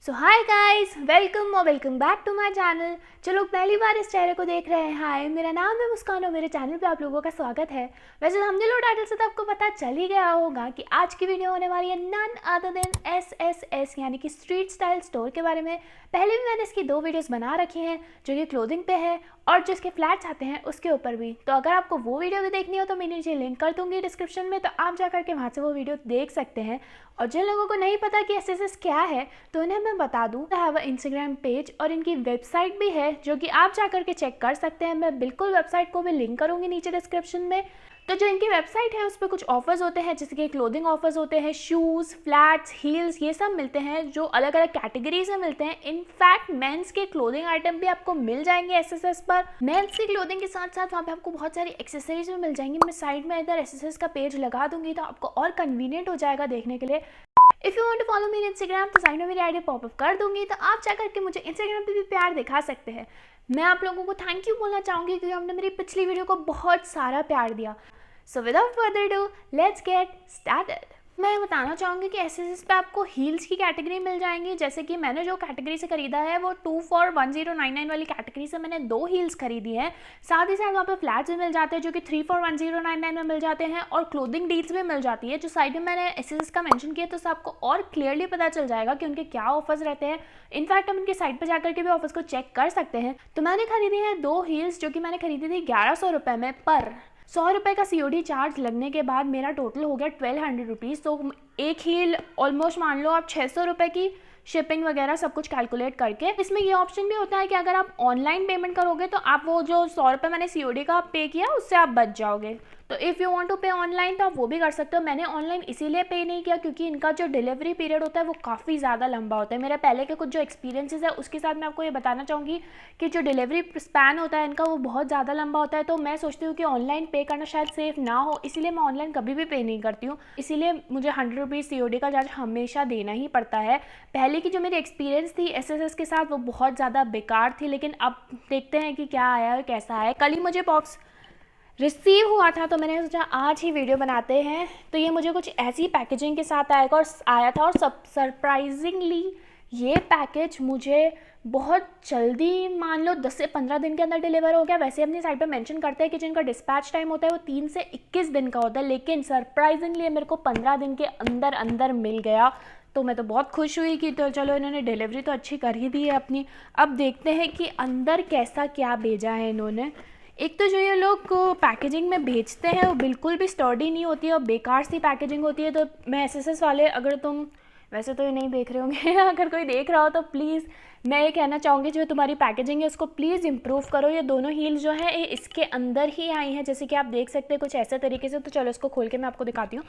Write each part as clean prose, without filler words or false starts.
So hi guys, welcome back to my channel. जो लोग पहली बार इस चेहरे को देख रहे हैं, हाय, मेरा नाम है मुस्कान और मेरे चैनल पे आप लोगों का स्वागत है। वैसे थंबनेल और टाइटल से तो आपको पता चल ही गया होगा कि आज की वीडियो होने वाली है नन अदर देन SSS यानी कि स्ट्रीट स्टाइल स्टोर के बारे में। पहले भी मैंने इसकी 2 वीडियोस बना रखी हैं जो कि क्लोथिंग पे है और जो इसके फ्लैट्स आते हैं उसके ऊपर भी। तो अगर आपको वो वीडियो भी देखनी हो तो मैं नीचे लिंक कर दूंगी डिस्क्रिप्शन में, तो आप जा करके वहाँ से वो वीडियो देख सकते हैं। और जिन लोगों को नहीं पता कि SSS क्या है तो उन्हें मैं बता दूं, I have a Instagram page और इनकी वेबसाइट भी है जो कि आप जा करके चेक कर सकते हैं। मैं बिल्कुल वेबसाइट को भी लिंक करूंगी नीचे डिस्क्रिप्शन में। तो जो इनकी वेबसाइट है उस पर कुछ ऑफर्स होते हैं, जैसे कि क्लोथिंग ऑफर्स होते हैं, शूज़, फ्लैट्स, हील्स, ये सब मिलते हैं जो अलग अलग कैटेगरीज में मिलते हैं। इनफैक्ट मेंस के क्लोथिंग आइटम भी आपको मिल जाएंगे SSS पर। मेंस की क्लोथिंग के साथ साथ वहाँ पे आपको बहुत सारी एक्सेसरीज भी मिल जाएंगी। मैं साइड में इधर SSS का पेज लगा दूंगी तो आपको और कन्वीनियंट हो जाएगा देखने के लिए। If you want to follow मेरे इंस्टाग्राम तो साइड में मेरी आईडी पॉपअप कर दूंगी, तो आप जाकर के मुझे इंस्टाग्राम पे भी प्यार दिखा सकते हैं। मैं आप लोगों को थैंक यू बोलना चाहूँगी क्योंकि आपने मेरी पिछली वीडियो को बहुत सारा प्यार दिया। So without further do let's get started. मैं बताना चाहूँगी कि SSS पे आपको हील्स की कैटेगरी मिल जाएंगी। जैसे कि मैंने जो कैटेगरी से खरीदा है वो 2 for 1099 वाली कैटेगरी से मैंने 2 हील्स खरीदी हैं। साथ ही साथ वहाँ पे फ्लैट्स भी मिल जाते हैं जो कि 3 for 1099 में मिल जाते हैं, और क्लोथिंग डील्स भी मिल जाती है जो साइड में मैंने SSS का मेंशन किया, तो आपको और क्लियरली पता चल जाएगा कि उनके क्या ऑफर्स रहते हैं। इनफैक्ट हम उनकी साइट पर जाकर के भी ऑफर्स को चेक कर सकते हैं। तो मैंने खरीदी है 2 हील्स जो कि मैंने खरीदी थी 1100 रुपये में, पर 100 रुपये का COD चार्ज लगने के बाद मेरा टोटल हो गया 1200 रुपीज़। तो एक हील ऑलमोस्ट मान लो आप 600 रुपये की शिपिंग वगैरह सब कुछ कैलकुलेट करके। इसमें ये ऑप्शन भी होता है कि अगर आप ऑनलाइन पेमेंट करोगे तो आप वो जो 100 रुपये मैंने COD का पे किया उससे आप बच जाओगे। तो इफ़ यू वांट टू पे ऑनलाइन तो आप वो भी कर सकते हो। मैंने ऑनलाइन इसीलिए पे नहीं किया क्योंकि इनका जो डिलीवरी पीरियड होता है वो काफ़ी ज़्यादा लंबा होता है। मेरे पहले के कुछ जो एक्सपीरियंसेस है उसके साथ मैं आपको ये बताना चाहूँगी कि जो डिलीवरी स्पैन होता है इनका वो बहुत ज़्यादा लंबा होता है। तो मैं सोचती हूँ कि ऑनलाइन पे करना शायद सेफ़ ना हो, इसीलिए मैं ऑनलाइन कभी भी पे नहीं करती हूँ। इसीलिए मुझे 100 रुपीज़ COD का चार्ज हमेशा देना ही पड़ता है। पहले की जो मेरी एक्सपीरियंस थी SSS के साथ वो बहुत ज़्यादा बेकार थी, लेकिन अब देखते हैं कि क्या आया है कैसा है। कल ही मुझे बॉक्स रिसीव हुआ था तो मैंने सोचा आज ही वीडियो बनाते हैं। तो ये मुझे कुछ ऐसी पैकेजिंग के साथ आया था, और सब सरप्राइजिंगली ये पैकेज मुझे बहुत जल्दी, मान लो 10 से 15 दिन के अंदर डिलीवर हो गया। वैसे अपनी साइट पे मेंशन करते हैं कि जिनका डिस्पैच टाइम होता है वो 3 से 21 दिन का होता है, लेकिन सरप्राइजिंगली मेरे को 15 दिन के अंदर अंदर मिल गया। तो मैं तो बहुत खुश हुई कि तो चलो इन्होंने डिलीवरी तो अच्छी कर ही दी है अपनी। अब देखते हैं कि अंदर कैसा क्या भेजा है इन्होंने। एक तो जो ये लोग पैकेजिंग में भेजते हैं वो बिल्कुल भी स्टर्डी नहीं होती है और बेकार सी पैकेजिंग होती है। तो मैं SSS वाले, अगर तुम, वैसे तो ये नहीं देख रहे होंगे अगर कोई देख रहा हो तो प्लीज़ मैं ये कहना चाहूँगी जो तुम्हारी पैकेजिंग है उसको प्लीज़ इम्प्रूव करो। ये दोनों हील्स जो हैं ये इसके अंदर ही आई हैं, जैसे कि आप देख सकते हैं कुछ ऐसे तरीके से। तो चलो इसको खोल के मैं आपको दिखाती हूँ।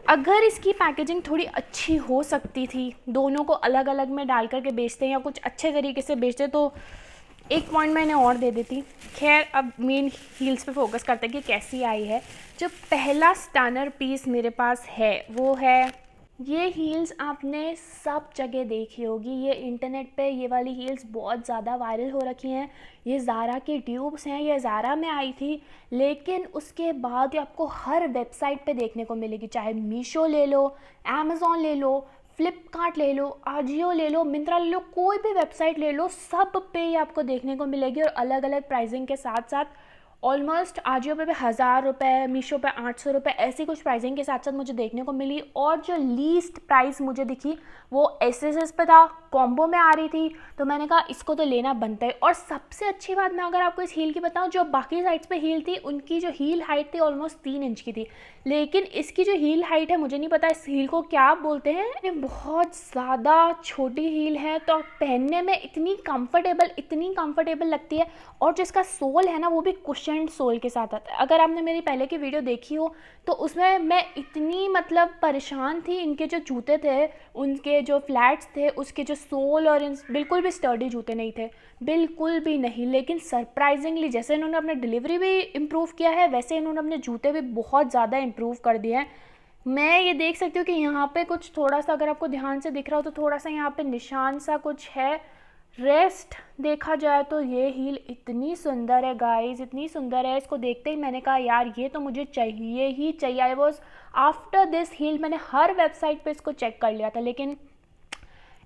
अगर इसकी पैकेजिंग थोड़ी अच्छी हो सकती थी, दोनों को अलग अलग में डाल करके बेचते हैं या कुछ अच्छे तरीके से बेचते तो एक पॉइंट मैंने और दे देती। खैर अब मेन हील्स पे फोकस करते हैं कि कैसी आई है। जो पहला स्टैनर पीस मेरे पास है वो है ये हील्स। आपने सब जगह देखी होगी, ये इंटरनेट पे ये वाली हील्स बहुत ज़्यादा वायरल हो रखी हैं। ये ज़ारा की ट्यूब्स हैं, ये ज़ारा में आई थी, लेकिन उसके बाद ये आपको हर वेबसाइट पे देखने को मिलेगी। चाहे मीशो ले लो, अमेज़ॉन ले लो, फ्लिपकार्ट ले लो, आजियो ले लो, मिंत्रा ले लो, कोई भी वेबसाइट ले लो, सब पे ये आपको देखने को मिलेगी। और अलग अलग प्राइसिंग के साथ साथ ऑलमोस्ट आजियो पे 1000 रुपये, मीशो पे 800 रुपये, ऐसी कुछ प्राइसिंग के साथ साथ मुझे देखने को मिली। और जो लीस्ट प्राइस मुझे दिखी वो SSS पे था, कॉम्बो में आ रही थी, तो मैंने कहा इसको तो लेना बनता है। और सबसे अच्छी बात मैं अगर आपको इस हील की बताऊं, जो बाकी साइट्स पे हील थी उनकी जो हील हाइट थी ऑलमोस्ट 3 इंच की थी, लेकिन इसकी जो हील हाइट है मुझे नहीं पता इस हील को क्या बोलते हैं, ये बहुत ज़्यादा छोटी हील है। तो पहनने में इतनी कंफर्टेबल लगती है। और जो इसका सोल है ना वो भी कुशन्ड सोल के साथ आता है। अगर आपने मेरी पहले की वीडियो देखी हो तो उसमें मैं इतनी परेशान थी, इनके जो जूते थे, उनके जो फ्लैट्स थे, उसके जो सोल और बिल्कुल भी स्टर्डी जूते नहीं थे, बिल्कुल भी नहीं। लेकिन सरप्राइजिंगली जैसे इन्होंने अपना डिलीवरी भी इम्प्रूव किया है वैसे इन्होंने अपने जूते भी बहुत ज़्यादा इम्प्रूव कर दिए हैं। मैं ये देख सकती हूँ कि यहाँ पे कुछ थोड़ा सा, अगर आपको ध्यान से दिख रहा हो तो थोड़ा सा यहाँ पे निशान सा कुछ है। रेस्ट देखा जाए तो ये हील इतनी सुंदर है गाइस, इतनी सुंदर है। इसको देखते ही मैंने कहा यार ये तो मुझे चाहिए ही चाहिए। I was after this heal, मैंने हर वेबसाइट पे इसको चेक कर लिया था, लेकिन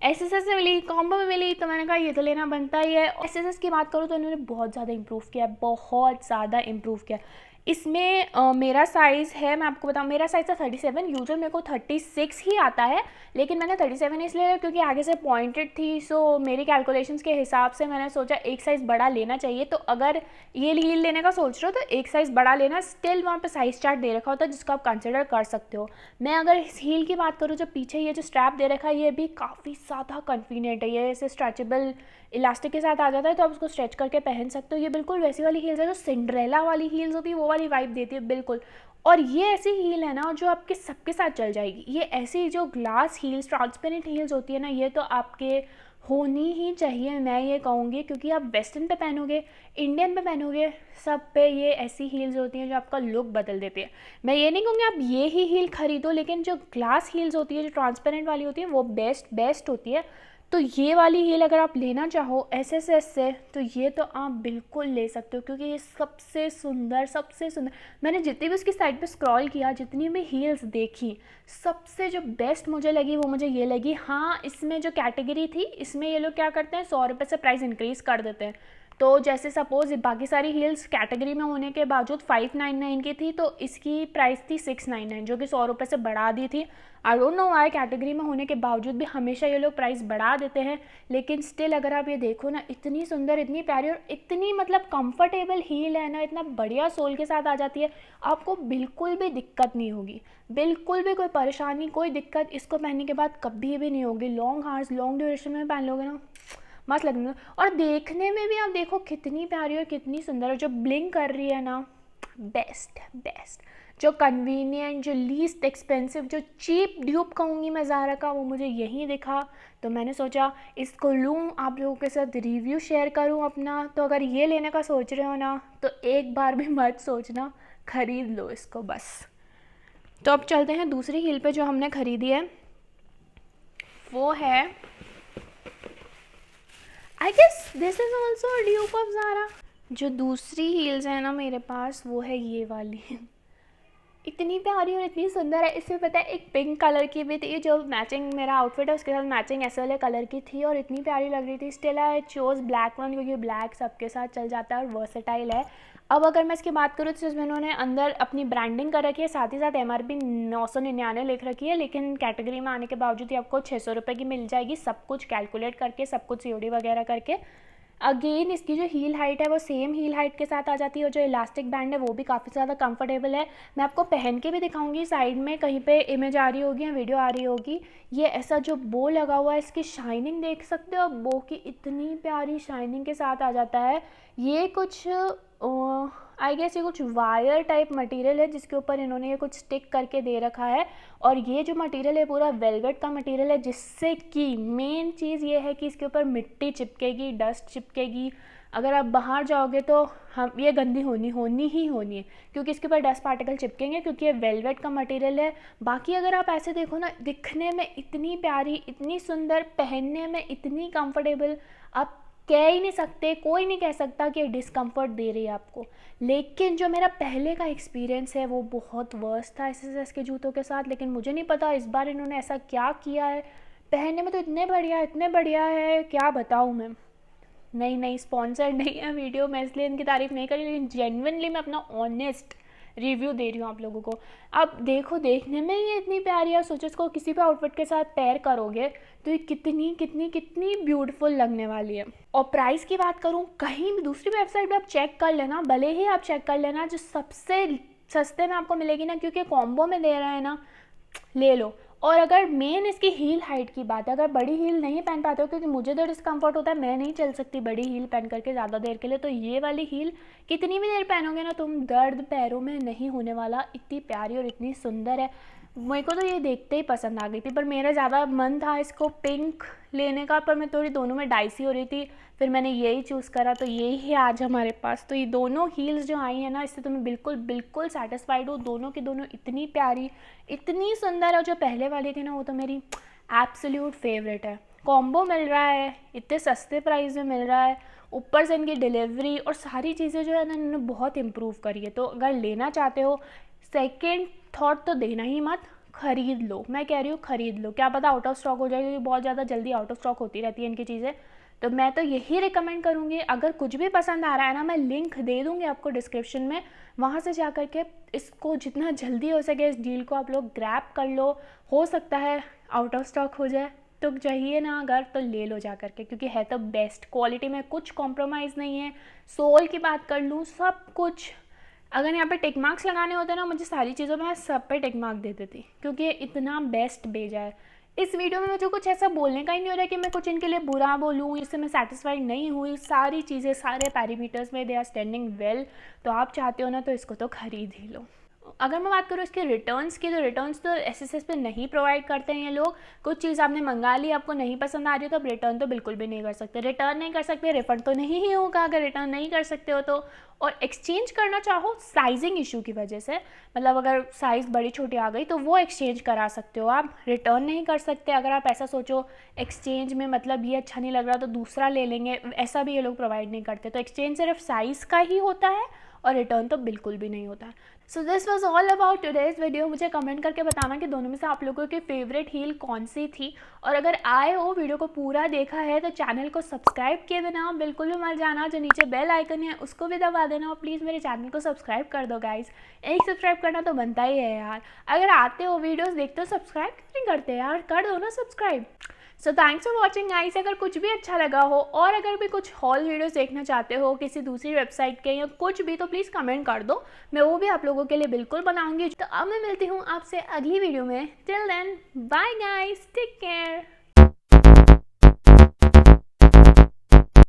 एसएसएस से मिली, कॉम्बो में मिली, तो मैंने कहा ये तो लेना बनता ही है। एसएसएस की बात करूँ तो इन्होंने बहुत ज़्यादा इम्प्रूव किया, बहुत ज़्यादा इम्प्रूव किया। इसमें मेरा साइज़ है, मैं आपको बताऊँ, मेरा साइज़ था 37, यूजुअल मेरे को 36 ही आता है, लेकिन मैंने 37 इसलिए लिया क्योंकि आगे से पॉइंटेड थी। सो मेरी कैलकुलेशंस के हिसाब से मैंने सोचा एक साइज़ बड़ा लेना चाहिए। तो अगर ये हील लेने का सोच रहे हो तो एक साइज़ बड़ा लेना। स्टिल वहाँ पे साइज़ चार्ट दे रखा होता है जिसको आप कंसिडर कर सकते हो। मैं अगर इस हील की बात करूँ, जो पीछे ये जो स्ट्रैप दे रखा है ये भी काफ़ी ज़्यादा कन्वीनियंट है। ये ऐसे स्ट्रेचेबल इलास्टिक के साथ आ जाता है, तो आप उसको स्ट्रेच करके पहन सकते हो। ये बिल्कुल वैसी वाली हील्स है जो सिंड्रेला वाली हील्स होती है, वो वाली वाइब देती है बिल्कुल। और ये ऐसी हील है ना जो आपके सबके साथ चल जाएगी। ये ऐसी जो ग्लास हील्स, ट्रांसपेरेंट हील्स होती है ना, ये तो आपके होनी ही चाहिए, मैं ये कहूँगी, क्योंकि आप वेस्टर्न पे पहनोगे, इंडियन पे पहनोगे, सब पे ये ऐसी हील्स होती हैं जो आपका लुक बदल देती है। मैं ये नहीं कहूँगी आप ये ही हील खरीदो, लेकिन जो ग्लास हील्स होती है, जो ट्रांसपेरेंट वाली होती है, वो बेस्ट होती है। तो ये वाली हील अगर आप लेना चाहो एसएसएस से, तो ये तो आप बिल्कुल ले सकते हो, क्योंकि ये सबसे सुंदर मैंने जितनी भी उसकी साइड पे स्क्रॉल किया, जितनी भी हील्स देखी, सबसे जो बेस्ट मुझे लगी वो मुझे ये लगी। हाँ, इसमें जो कैटेगरी थी, इसमें ये लोग क्या करते हैं, 100 रुपये से प्राइस इंक्रीज़ कर देते हैं। तो जैसे सपोज़ बाकी सारी हील्स कैटेगरी में होने के बावजूद 599 की थी, तो इसकी प्राइस थी 699, जो कि 100 रुपये से बढ़ा दी थी। I don't know why, category में होने के बावजूद भी हमेशा ये लोग प्राइस बढ़ा देते हैं। लेकिन स्टिल अगर आप ये देखो ना, इतनी सुंदर, इतनी प्यारी और इतनी मतलब कंफर्टेबल हील है ना, इतना बढ़िया सोल के साथ आ जाती है, आपको बिल्कुल भी दिक्कत नहीं होगी, बिल्कुल भी कोई परेशानी, कोई दिक्कत इसको पहनने के बाद कभी भी नहीं होगी। लॉन्ग हार्स, लॉन्ग ड्यूरेशन में पहन लोगे ना, मस्त लगेगा। और देखने में भी आप देखो कितनी प्यारी और कितनी सुंदर है, जो ब्लिंक कर रही है ना, बेस्ट। जो कन्वीनियंट, जो लीस्ट एक्सपेंसिव, जो चीप ड्यूप कहूँगी मैं ज़ारा का, वो मुझे यहीं दिखा। तो मैंने सोचा इसको लूँ, आप लोगों के साथ रिव्यू शेयर करूँ अपना। तो अगर ये लेने का सोच रहे हो ना, तो एक बार भी मत सोचना, ख़रीद लो इसको बस। तो अब चलते हैं दूसरी हील पे जो हमने ख़रीदी है, वो है, I guess this is also dupe of Zara. जो दूसरी हील्स है ना मेरे पास, वो है ये वाली। इतनी प्यारी और इतनी सुंदर है। इसमें पता है एक पिंक कलर की भी थी, जो मैचिंग मेरा आउटफिट है उसके साथ मैचिंग ऐसे वाले कलर की थी, और इतनी प्यारी लग रही थी। Still I chose black one, क्योंकि ब्लैक सबके साथ चल जाता है और वर्सेटाइल है। अब अगर मैं इसकी बात करूँ तो इसमें उन्होंने अंदर अपनी ब्रांडिंग कर रखी है, साथ ही साथ MRP 999 लिख रखी है, लेकिन कैटेगरी में आने के बावजूद ही आपको 600 रुपये की मिल जाएगी, सब कुछ कैलकुलेट करके, सब कुछ COD वगैरह करके। अगेन इसकी जो हील हाइट है वो सेम हील हाइट के साथ आ जाती है, और जो इलास्टिक बैंड है वो भी काफ़ी ज़्यादा कंफर्टेबल है। मैं आपको पहन के भी दिखाऊंगी, साइड में कहीं पे इमेज आ रही होगी या वीडियो आ रही होगी। ये ऐसा जो बो लगा हुआ है, इसकी शाइनिंग देख सकते हो, बो की इतनी प्यारी शाइनिंग के साथ आ जाता है। ये कुछ आई गेस ये कुछ वायर टाइप मटेरियल है, जिसके ऊपर इन्होंने ये कुछ स्टिक करके दे रखा है। और ये जो मटेरियल है पूरा वेलवेट का मटेरियल है, जिससे कि मेन चीज़ ये है कि इसके ऊपर मिट्टी चिपकेगी, डस्ट चिपकेगी। अगर आप बाहर जाओगे तो हम ये गंदी होनी है, क्योंकि इसके ऊपर डस्ट पार्टिकल चिपकेंगे, क्योंकि ये वेलवेट का मटेरियल है। बाकी अगर आप ऐसे देखो ना, दिखने में इतनी प्यारी, इतनी सुंदर, पहनने में इतनी कंफर्टेबल, आप कह ही नहीं सकते, कोई नहीं कह सकता कि डिस्कम्फर्ट दे रही है आपको। लेकिन जो मेरा पहले का एक्सपीरियंस है वो बहुत वर्स्ट था SSS के जूतों के साथ। लेकिन मुझे नहीं पता इस बार इन्होंने ऐसा क्या किया है, पहनने में तो इतने बढ़िया है, क्या बताऊँ मैं। नहीं स्पॉन्सर्ड नहीं है वीडियो, मैं इसलिए इनकी तारीफ़ नहीं करी, लेकिन जेन्युइनली मैं अपना ऑनेस्ट रिव्यू दे रही हूँ आप लोगों को। अब देखो, देखने में ये इतनी प्यारी है, सोचो इसको किसी भी आउटफिट के साथ पेयर करोगे तो ये कितनी ब्यूटीफुल लगने वाली है। और प्राइस की बात करूँ, कहीं भी दूसरी वेबसाइट पर आप चेक कर लेना, भले ही आप चेक कर लेना, जो सबसे सस्ते में आपको मिलेगी ना, क्योंकि कॉम्बो में दे रहे हैं ना, ले लो। और अगर मेन इसकी हील हाइट की बात है, अगर बड़ी हील नहीं पहन पाते हो, क्योंकि मुझे तो डिस्कम्फर्ट होता है, मैं नहीं चल सकती बड़ी हील पहन करके ज़्यादा देर के लिए, तो ये वाली हील कितनी भी देर पहनोगे ना, तुम दर्द पैरों में नहीं होने वाला। इतनी प्यारी और इतनी सुंदर है, मेरे को तो ये देखते ही पसंद आ गई थी। पर मेरा ज़्यादा मन था इसको पिंक लेने का, पर मैं थोड़ी दोनों में डाइसी हो रही थी, फिर मैंने यही चूज़ करा, तो यही है आज हमारे पास। तो ये दोनों हील्स जो आई हैं ना, इससे तो मैं बिल्कुल सेटिस्फाइड हूँ। दोनों की दोनों इतनी प्यारी, इतनी सुंदर है। जो पहले वाली थी ना, वो तो मेरी एब्सोल्यूट फेवरेट है। कॉम्बो मिल रहा है, इतने सस्ते प्राइस में मिल रहा है, ऊपर से इनकी डिलीवरी और सारी चीज़ें जो है ना, इन्होंने बहुत इम्प्रूव करी है। तो अगर लेना चाहते हो, सेकेंड थॉट तो देना ही मत, ख़रीद लो, मैं कह रही हूँ ख़रीद लो, क्या पता आउट ऑफ स्टॉक हो जाए, क्योंकि बहुत ज़्यादा जल्दी आउट ऑफ स्टॉक होती रहती है इनकी चीज़ें। तो मैं तो यही रिकमेंड करूँगी, अगर कुछ भी पसंद आ रहा है ना, मैं लिंक दे दूँगी आपको डिस्क्रिप्शन में, वहाँ से जा कर के इसको जितना जल्दी हो सके इस डील को आप लोग ग्रैब कर लो। हो सकता है आउट ऑफ स्टॉक हो जाए, तो चाहिए ना अगर तो ले लो जा करके, क्योंकि है तो बेस्ट क्वालिटी में, कुछ कॉम्प्रोमाइज़ नहीं है। सोल की बात कर लूँ, सब कुछ, अगर यहाँ पे टिक मार्क्स लगाने होते ना मुझे सारी चीज़ों में, मैं सब पे टिक मार्क दे देती, क्योंकि इतना बेस्ट भेजा है। इस वीडियो में मुझे कुछ ऐसा बोलने का ही नहीं हो रहा है कि मैं कुछ इनके लिए बुरा बोलूँ, इससे मैं सेटिस्फाइड नहीं हुई। सारी चीज़ें सारे पैरामीटर्स में दे आर स्टैंडिंग वेल। तो आप चाहते हो ना तो इसको तो ख़रीद ही लो। अगर मैं बात करूँ इसके रिटर्न्स की, तो रिटर्न्स तो एसएसएस पे नहीं प्रोवाइड करते हैं ये लोग। कुछ चीज़ आपने मंगा ली, आपको नहीं पसंद आ रही हो, तो आप रिटर्न तो बिल्कुल भी नहीं कर सकते। रिटर्न नहीं कर सकते, रिफंड तो नहीं ही होगा अगर रिटर्न नहीं कर सकते हो तो। और एक्सचेंज करना चाहो साइजिंग इशू की वजह से, मतलब अगर साइज़ बड़ी छोटी आ गई तो वो एक्सचेंज करा सकते हो आप, रिटर्न नहीं कर सकते। अगर आप ऐसा सोचो एक्सचेंज में मतलब ये अच्छा नहीं लग रहा तो दूसरा ले लेंगे, ऐसा भी ये लोग प्रोवाइड नहीं करते। तो एक्सचेंज सिर्फ साइज़ का ही होता है और रिटर्न तो बिल्कुल भी नहीं होता है। So this was all about today's video. मुझे कमेंट करके बताना कि दोनों में से आप लोगों की फेवरेट हील कौन सी थी। और अगर आए हो वीडियो को पूरा देखा है तो चैनल को सब्सक्राइब किए बिना बिल्कुल भी मत जाना, जो नीचे बेल आइकन है उसको भी दबा देना। और प्लीज़ मेरे चैनल को सब्सक्राइब कर दो गाइज, एक सब्सक्राइब करना तो बनता ही है यार। अगर आते हो वीडियोज़ देखते हो, सब्सक्राइब नहीं करते यार, कर दो ना subscribe. So thanks for watching guys. अगर कुछ भी अच्छा लगा हो और अगर भी कुछ हॉल वीडियोस देखना चाहते हो किसी दूसरी वेबसाइट के या कुछ भी, तो प्लीज़ कमेंट कर दो, मैं वो भी आप लोगों के लिए बिल्कुल बनाऊंगी। तो अब मैं मिलती हूँ आपसे अगली वीडियो में। Till then bye guys, take care.